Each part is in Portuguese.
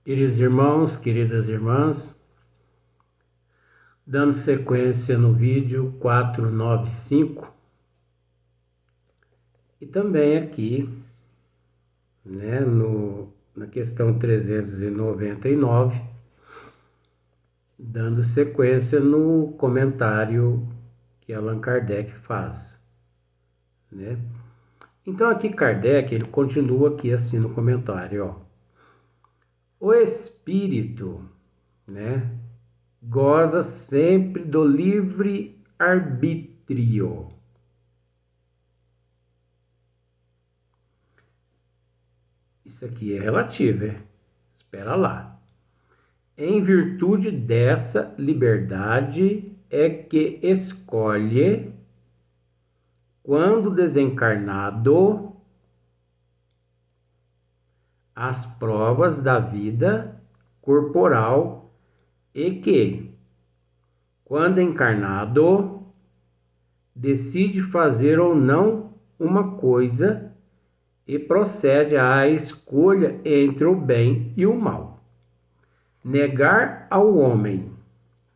Queridos irmãos, queridas irmãs, dando sequência no vídeo 495 e também aqui, né, na questão 399, dando sequência no comentário que Allan Kardec faz, né? Então aqui Kardec, ele continua aqui assim no comentário, ó. O espírito, né, goza sempre do livre arbítrio. Isso aqui é relativo, é? Espera lá. Em virtude dessa liberdade é que escolhe, quando desencarnado, as provas da vida corporal e que, quando encarnado, decide fazer ou não uma coisa e procede à escolha entre o bem e o mal. Negar ao homem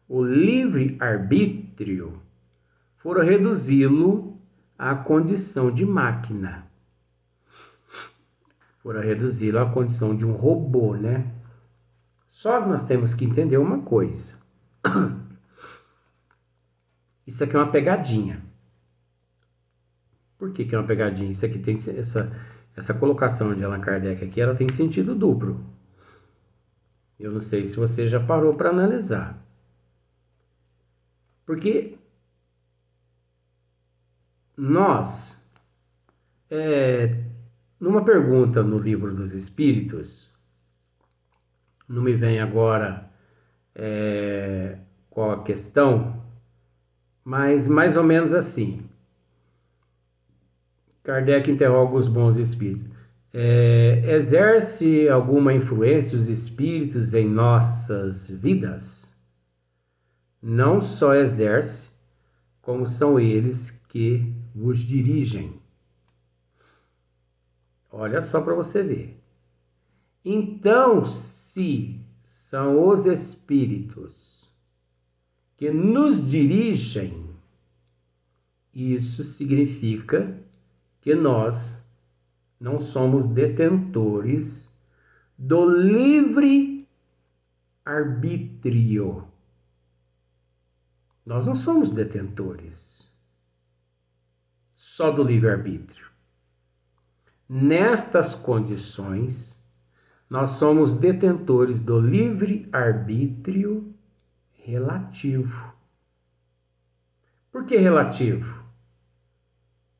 o livre-arbítrio fora reduzi-lo à condição de máquina. Fora reduzi-lo à condição de um robô, né? Só que nós temos que entender uma coisa. Isso aqui é uma pegadinha. Por que é uma pegadinha? Isso aqui tem essa colocação de Allan Kardec aqui, ela tem sentido duplo. Eu não sei se você já parou para analisar. Porque nós, numa pergunta no Livro dos Espíritos, não me vem agora qual a questão, mas mais ou menos assim. Kardec interroga os bons espíritos. Exerce alguma influência os espíritos em nossas vidas? Não só exerce, como são eles que vos dirigem. Olha só para você ver. Então, se são os espíritos que nos dirigem, isso significa que nós não somos detentores do livre arbítrio. Nós não somos detentores só do livre arbítrio. Nestas condições, nós somos detentores do livre arbítrio relativo. Por que relativo?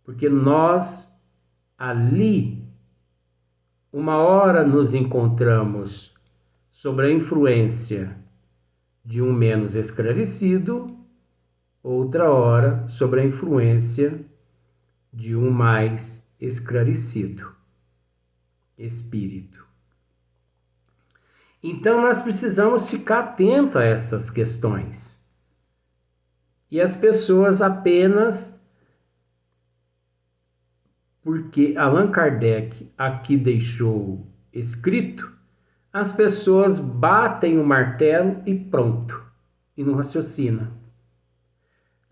Porque nós ali, uma hora nos encontramos sob a influência de um menos esclarecido, outra hora sob a influência de um mais esclarecido, espírito. Então nós precisamos ficar atentos a essas questões. E as pessoas apenas, porque Allan Kardec aqui deixou escrito, as pessoas batem o martelo e pronto, e não raciocina.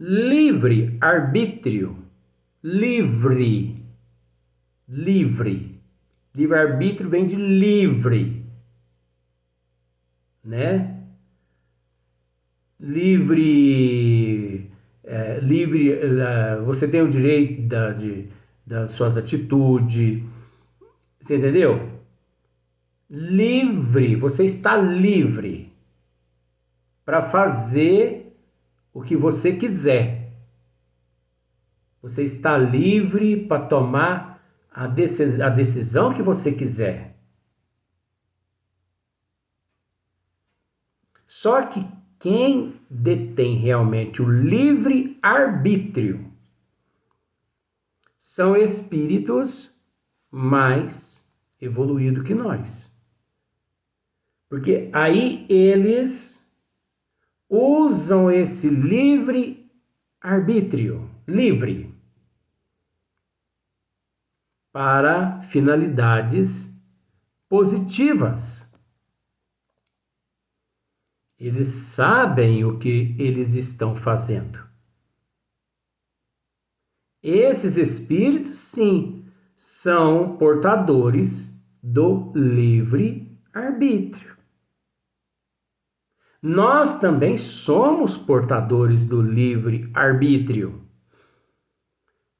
Livre arbítrio, livre arbítrio vem de livre, né? Livre, você tem o direito das suas atitudes, você entendeu? Livre, você está livre para fazer o que você quiser. Você está livre para tomar a decisão que você quiser. Só que quem detém realmente o livre arbítrio são espíritos mais evoluídos que nós. Porque aí eles usam esse livre arbítrio, livre, para finalidades positivas. Eles sabem o que eles estão fazendo. Esses espíritos, sim, são portadores do livre-arbítrio. Nós também somos portadores do livre-arbítrio,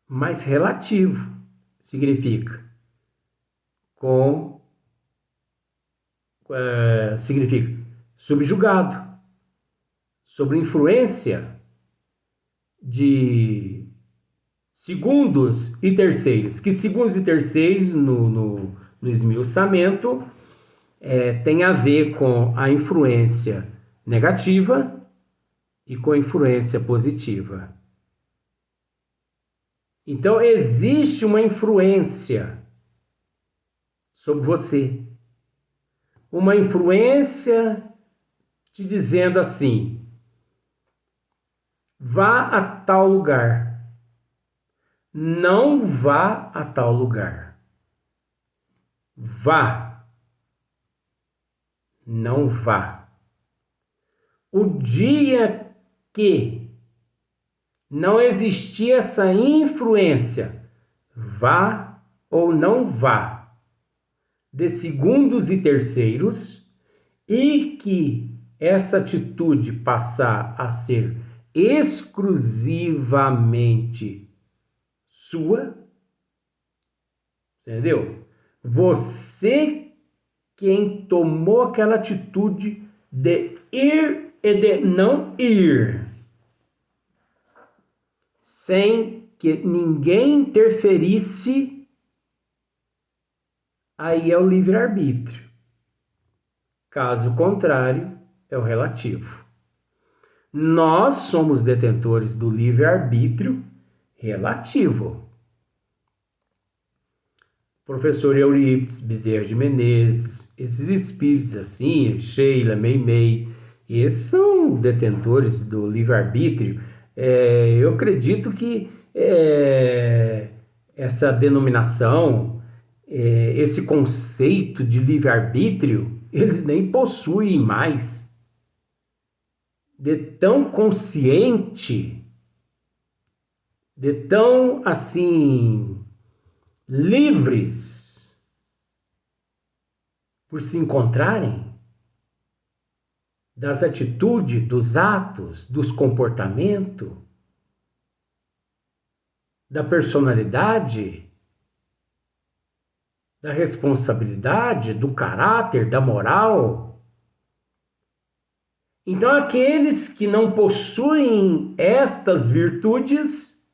mas relativo significa significa subjugado, sob influência de segundos e terceiros, que segundos e terceiros no esmiuçamento tem a ver com a influência negativa e com a influência positiva. Então existe uma influência sobre você, uma influência te dizendo assim: vá a tal lugar. Não vá a tal lugar. Vá. Não vá. O dia que não existir essa influência, vá ou não vá, de segundos e terceiros, e que essa atitude passar a ser exclusivamente sua, entendeu? Você quem tomou aquela atitude de ir e de não ir, sem que ninguém interferisse, aí é o livre-arbítrio. Caso contrário, é o relativo. Nós somos detentores do livre-arbítrio relativo. Professor Eurípides Bezerra de Menezes, esses espíritos assim, Sheila, Meimei, esses são detentores do livre-arbítrio. Eu acredito que essa denominação, esse conceito de livre-arbítrio, eles nem possuem mais. De tão consciente, de tão assim livres por se encontrarem, das atitudes, dos atos, dos comportamentos, da personalidade, da responsabilidade, do caráter, da moral. Então, aqueles que não possuem estas virtudes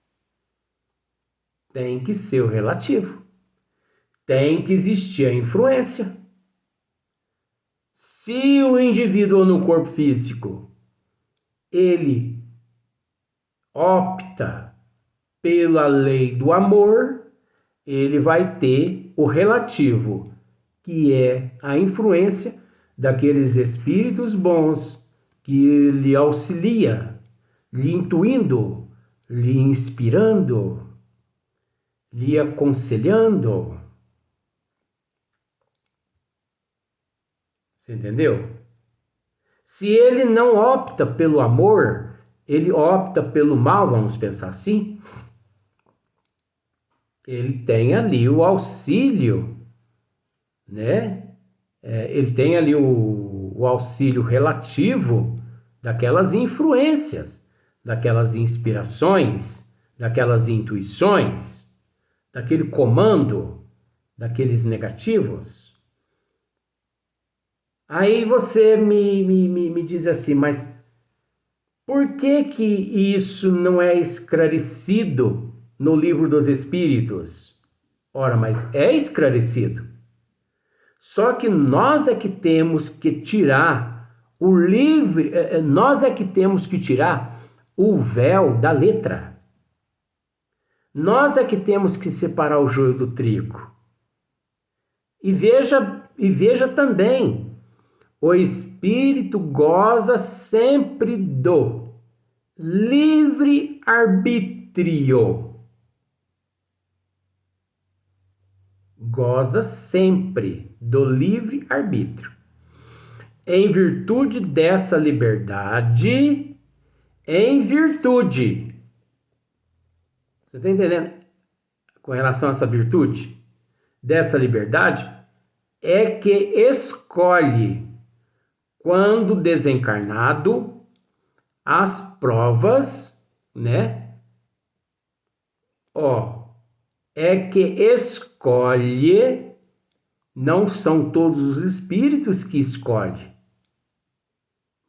tem que ser o relativo. Tem que existir a influência. Se o indivíduo no corpo físico, ele opta pela lei do amor, ele vai ter o relativo, que é a influência daqueles espíritos bons que lhe auxilia, lhe intuindo, lhe inspirando, lhe aconselhando. Você entendeu? Se ele não opta pelo amor, ele opta pelo mal, vamos pensar assim. Ele tem ali o auxílio, né? Ele tem ali o auxílio relativo daquelas influências, daquelas inspirações, daquelas intuições, daquele comando, daqueles negativos. Aí você me diz assim, mas por que que isso não é esclarecido no Livro dos Espíritos? Ora, mas é esclarecido. Só que nós é que temos que tirar o livre, nós é que temos que tirar o véu da letra. Nós é que temos que separar o joio do trigo. E veja também, o espírito goza sempre do livre-arbítrio. Goza sempre do livre-arbítrio. em virtude dessa liberdade, Você está entendendo? Com relação a essa virtude dessa liberdade, é que escolhe, quando desencarnado, as provas, né? É que escolhe, não são todos os espíritos que escolhem.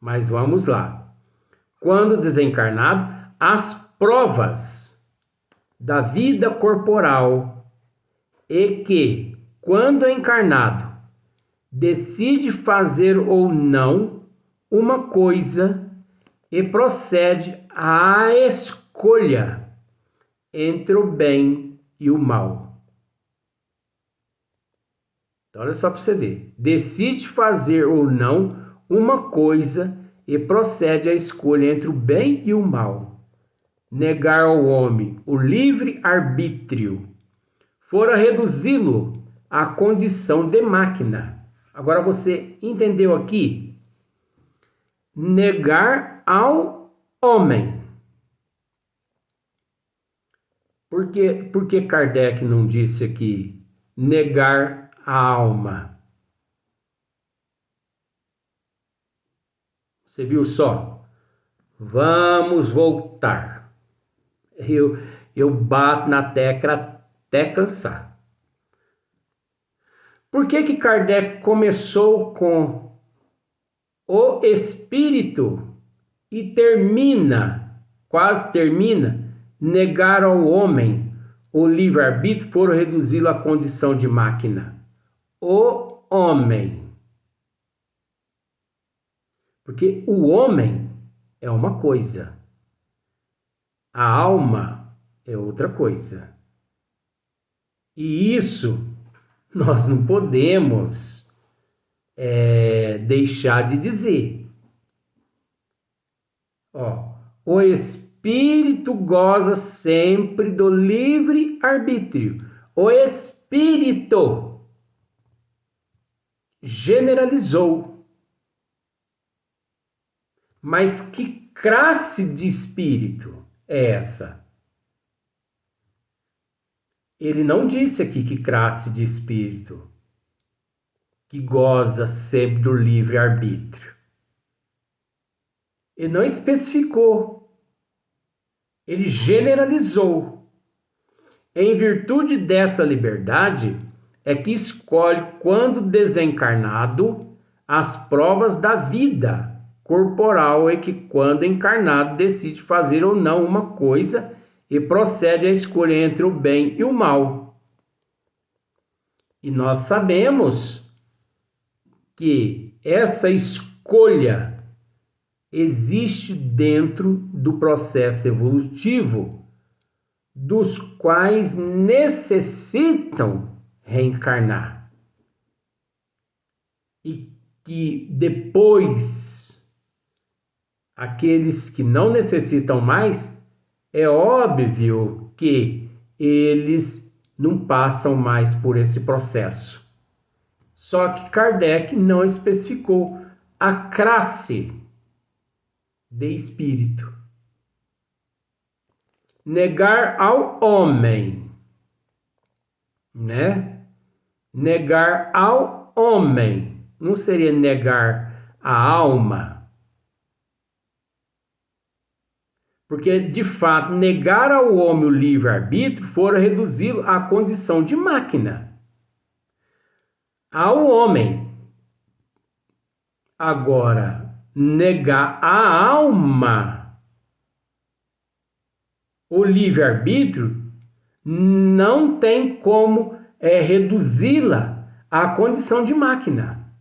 Mas vamos lá. Quando desencarnado, as provas da vida corporal e que, quando encarnado, decide fazer ou não uma coisa e procede à escolha entre o bem e o mal. Então, olha só para você ver. Decide fazer ou não uma coisa e procede à escolha entre o bem e o mal. Negar ao homem o livre arbítrio fora reduzi-lo à condição de máquina. Agora você entendeu aqui? Negar ao homem. Por que Kardec não disse aqui negar a alma? Você viu só? Vamos voltar. Eu bato na tecla até cansar. Por que Kardec começou com o espírito e quase termina, negar ao homem o livre-arbítrio for reduzi-lo à condição de máquina? O homem. Porque o homem é uma coisa, a alma é outra coisa. E isso nós não podemos deixar de dizer. O espírito goza sempre do livre arbítrio. O espírito generalizou. Mas que classe de espírito é essa? Ele não disse aqui que classe de espírito que goza sempre do livre arbítrio. Ele não especificou. Ele generalizou. Em virtude dessa liberdade, é que escolhe, quando desencarnado, as provas da vida corporal, é que, quando encarnado, decide fazer ou não uma coisa e procede à escolha entre o bem e o mal. E nós sabemos que essa escolha existe dentro do processo evolutivo, dos quais necessitam reencarnar. E que depois, aqueles que não necessitam mais, é óbvio que eles não passam mais por esse processo. Só que Kardec não especificou a classe de espírito. Negar ao homem, né? Negar ao homem. Não seria negar a alma? Porque, de fato, negar ao homem o livre-arbítrio fora reduzi-lo à condição de máquina. Ao homem. Agora, negar à alma o livre-arbítrio não tem como reduzi-la à condição de máquina.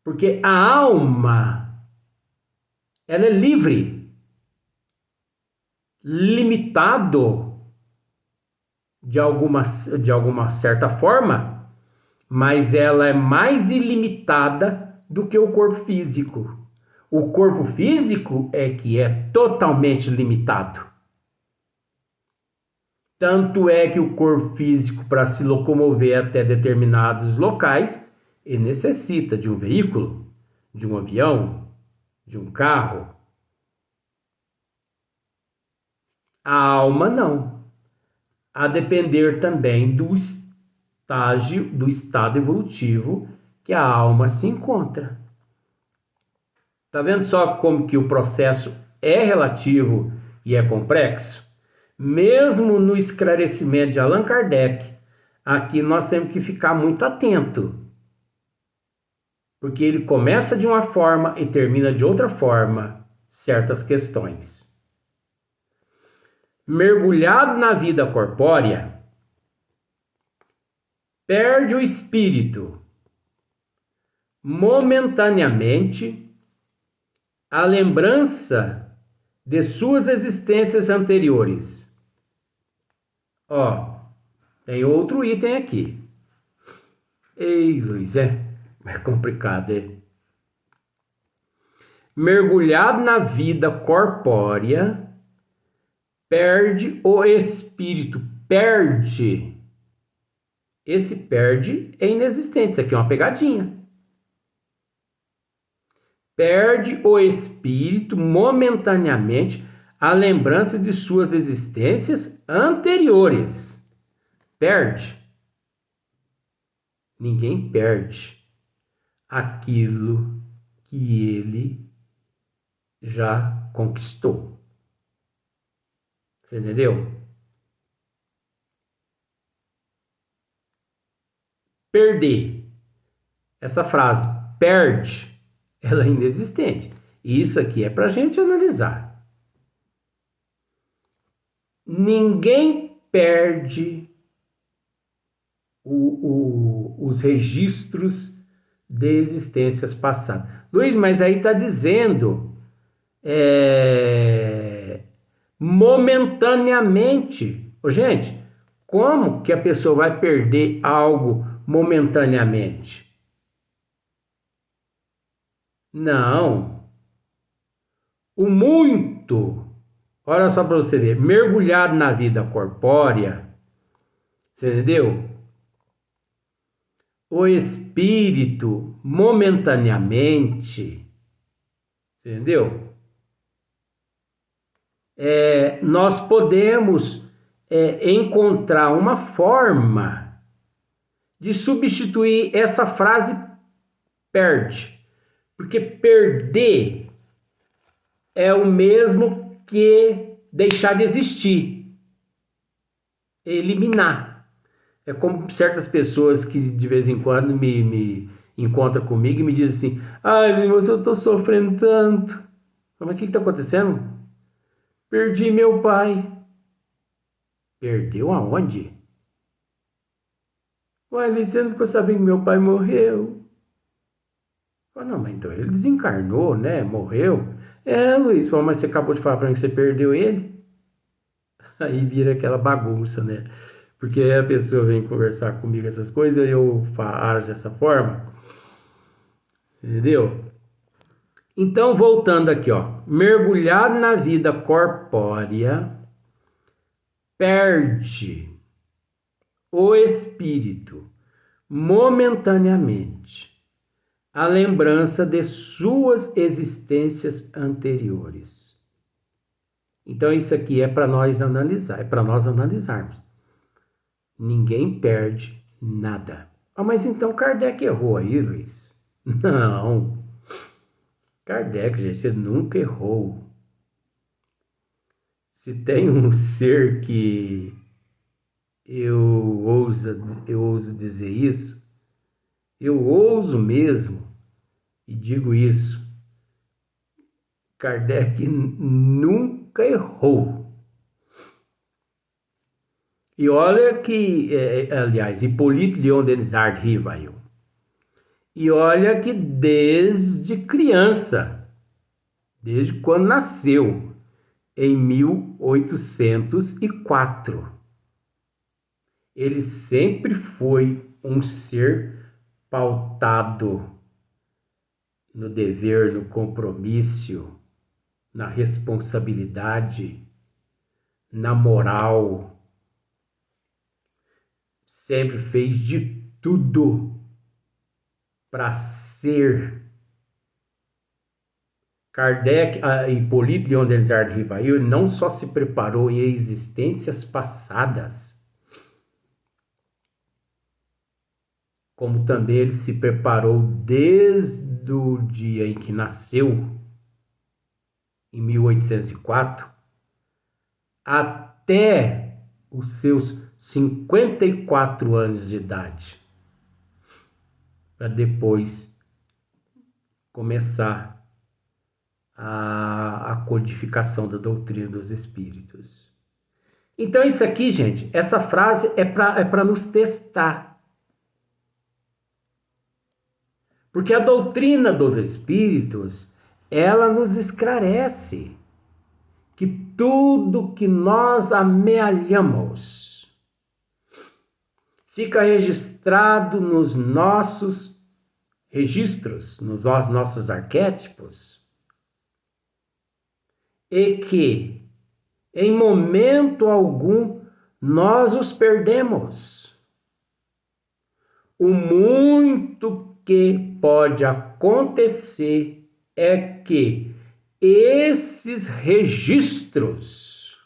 Porque a alma, ela é livre. Limitado de alguma certa forma, mas ela é mais ilimitada do que o corpo físico. O corpo físico é que é totalmente limitado. Tanto é que o corpo físico, para se locomover até determinados locais, ele necessita de um veículo. de um avião, de um carro. A alma não. A depender também do estado evolutivo que a alma se encontra. Tá vendo só como que o processo é relativo e é complexo? Mesmo no esclarecimento de Allan Kardec, aqui nós temos que ficar muito atento, porque ele começa de uma forma e termina de outra forma certas questões. Mergulhado na vida corpórea, perde o espírito momentaneamente a lembrança de suas existências anteriores. Ó, tem outro item aqui. Ei, Luiz, é complicado, é? Mergulhado na vida corpórea, perde o espírito. Perde. Esse perde é inexistente. Isso aqui é uma pegadinha. Perde o espírito momentaneamente a lembrança de suas existências anteriores. Perde. Ninguém perde aquilo que ele já conquistou. Você entendeu? Perder. Essa frase, perde, ela é inexistente. E isso aqui é para a gente analisar. Ninguém perde os registros de existências passadas. Luiz, mas aí está dizendo momentaneamente. Gente, como que a pessoa vai perder algo momentaneamente? Não. O muito, olha só para você ver, mergulhado na vida corpórea, você entendeu? O espírito momentaneamente, você entendeu? Nós podemos encontrar uma forma de substituir essa frase perde, porque perder é o mesmo que deixar de existir, eliminar. É como certas pessoas que de vez em quando me encontram comigo e me dizem assim: ai, mas eu estou sofrendo tanto. Mas o que está acontecendo? Perdi meu pai. Perdeu aonde? Ué, você não ficou sabendo que meu pai morreu? Não, mas então ele desencarnou, né? Morreu. Luiz, mas você acabou de falar para mim que você perdeu ele? Aí vira aquela bagunça, né? Porque a pessoa vem conversar comigo essas coisas e eu ajo dessa forma. Entendeu? Então, voltando aqui, ó. Mergulhado na vida corpórea, perde o espírito momentaneamente a lembrança de suas existências anteriores. Então, isso aqui é para nós analisar, é para nós analisarmos. Ninguém perde nada. Mas então Kardec errou aí, Luiz? Não. Kardec, gente, ele nunca errou. Se tem um ser que eu ouso dizer isso, eu ouso mesmo e digo isso. Kardec nunca errou. E olha que, aliás, Hippolyte Léon Denisard Rivail. E olha que desde criança, desde quando nasceu, em 1804, ele sempre foi um ser pautado no dever, no compromisso, na responsabilidade, na moral. Sempre fez de tudo para ser Kardec, Hippolyte Léon Delisle de Rivail, ele não só se preparou em existências passadas, como também ele se preparou desde o dia em que nasceu, em 1804, até os seus 54 anos de idade, para depois começar a codificação da doutrina dos espíritos. Então isso aqui, gente, essa frase é para nos testar. Porque a doutrina dos espíritos, ela nos esclarece que tudo que nós amealhamos fica registrado nos nossos registros, nos nossos arquétipos, e que, em momento algum, nós os perdemos. O muito que pode acontecer é que esses registros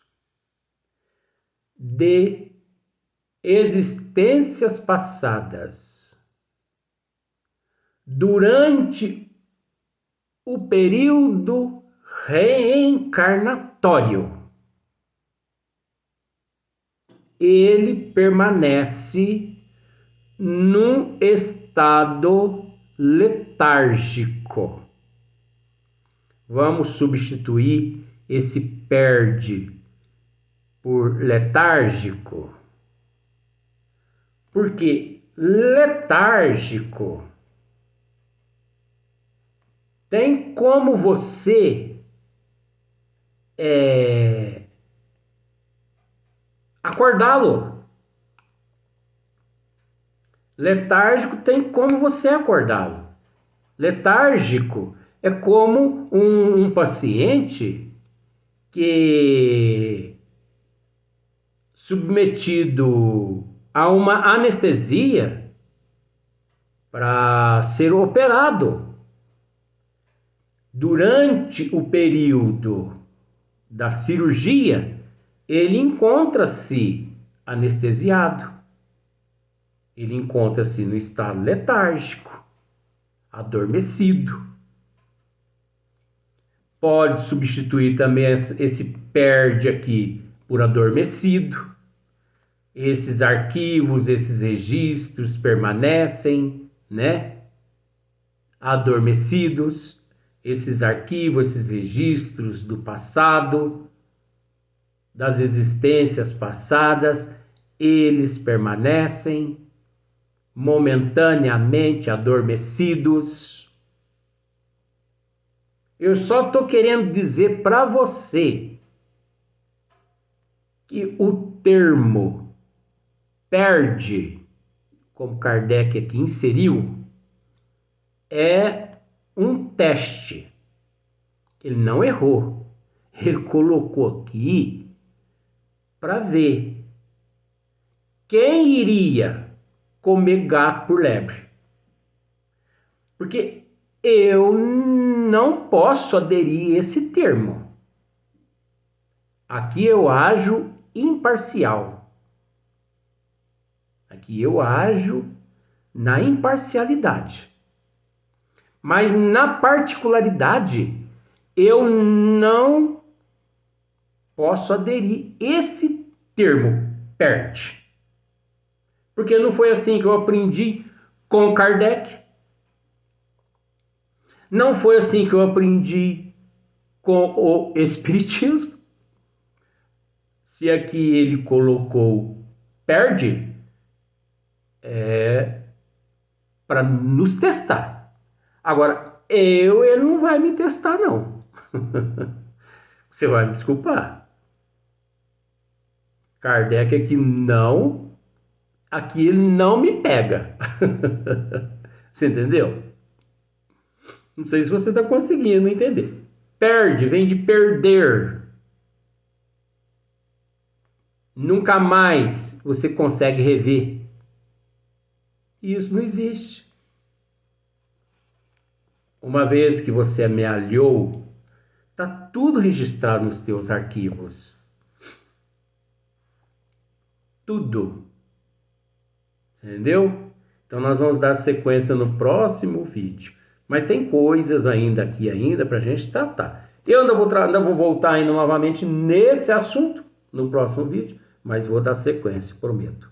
de existências passadas, durante o período reencarnatório, ele permanece num estado letárgico. Vamos substituir esse perde por letárgico, porque letárgico tem como você acordá-lo. Letárgico tem como você acordá-lo. Letárgico é como um paciente que, submetido a uma anestesia para ser operado, durante o período da cirurgia, ele encontra-se anestesiado. Ele encontra-se no estado letárgico, adormecido. Pode substituir também esse perde aqui por adormecido. Esses arquivos, esses registros permanecem, né? Adormecidos. Esses arquivos, esses registros do passado, das existências passadas, eles permanecem momentaneamente adormecidos. Eu só estou querendo dizer para você que o termo perde, como Kardec aqui inseriu, é um teste. Ele não errou. Ele colocou aqui para ver quem iria comer gato por lebre. Porque eu não posso aderir a esse termo. Aqui eu ajo imparcial. Aqui eu ajo na imparcialidade. Mas na particularidade, eu não posso aderir esse termo, perde. Porque não foi assim que eu aprendi com Kardec. Não foi assim que eu aprendi com o Espiritismo. Se aqui ele colocou perde, é para nos testar. Agora, ele não vai me testar, não. Você vai me desculpar. Kardec aqui ele não me pega. Você entendeu? Não sei se você está conseguindo entender. Perde, vem de perder. Nunca mais você consegue rever. Isso não existe. Uma vez que você amealhou Está tudo registrado nos teus arquivos. Tudo. Entendeu? Então nós vamos dar sequência no próximo vídeo. Mas tem coisas ainda aqui ainda para a gente tratar. Eu ainda vou voltar ainda novamente nesse assunto no próximo vídeo, mas vou dar sequência, prometo.